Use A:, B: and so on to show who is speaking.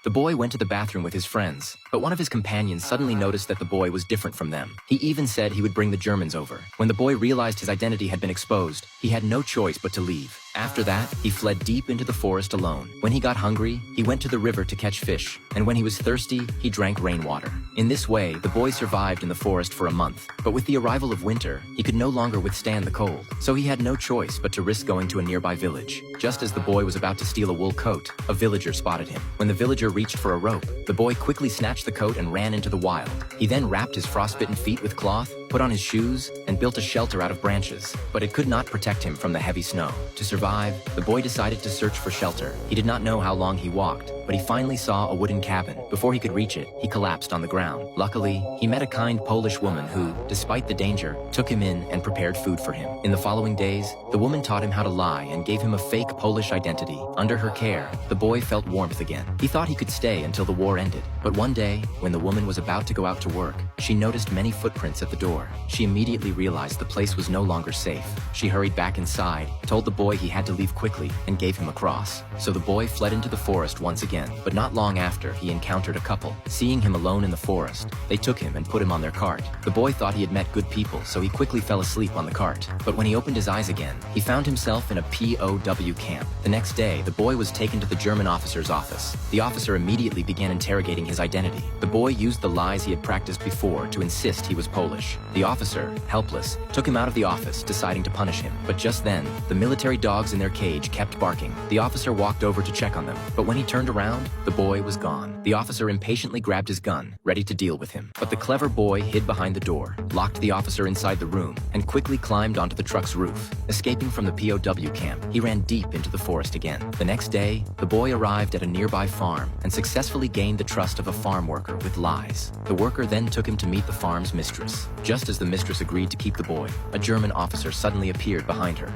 A: The boy went to the bathroom with his friends, but one of his companions suddenly noticed that the boy was different from them. He even said he would bring the Germans over. When the boy realized his identity had been exposed, he had no choice but to leave. After that, he fled deep into the forest alone. When he got hungry, he went to the river to catch fish, and when he was thirsty, he drank rainwater. In this way, the boy survived in the forest for a month. But with the arrival of winter, he could no longer withstand the cold, so he had no choice but to risk going to a nearby village. Just as the boy was about to steal a wool coat, a villager spotted him. When the villager reached for a rope, the boy quickly snatched the coat and ran into the wild. He then wrapped his frostbitten feet with cloth, put on his shoes, and built a shelter out of branches. But it could not protect him from the heavy snow. To survive, the boy decided to search for shelter. He did not know how long he walked, but he finally saw a wooden cabin. Before he could reach it, he collapsed on the ground. Luckily, he met a kind Polish woman who, despite the danger, took him in and prepared food for him. In the following days, the woman taught him how to lie and gave him a fake Polish identity. Under her care, the boy felt warmth again. He thought he could stay until the war ended. But one day, when the woman was about to go out to work, she noticed many footprints at the door. She immediately realized the place was no longer safe. She hurried back inside, told the boy he had to leave quickly, and gave him a cross. So the boy fled into the forest once again, but not long after, he encountered a couple. Seeing him alone in the forest, they took him and put him on their cart. The boy thought he had met good people, so he quickly fell asleep on the cart. But when he opened his eyes again, he found himself in a POW camp. The next day, the boy was taken to the German officer's office. The officer immediately began interrogating his identity. The boy used the lies he had practiced before to insist he was Polish. The officer, helpless, took him out of the office, deciding to punish him. But just then, the military dogs in their cage kept barking. The officer walked over to check on them, but when he turned around, the boy was gone. The officer impatiently grabbed his gun, ready to deal with him. But the clever boy hid behind the door, locked the officer inside the room, and quickly climbed onto the truck's roof. Escaping from the POW camp, he ran deep into the forest again. The next day, the boy arrived at a nearby farm and successfully gained the trust of a farm worker with lies. The worker then took him to meet the farm's mistress. Just as the mistress agreed to keep the boy, a German officer suddenly appeared behind her.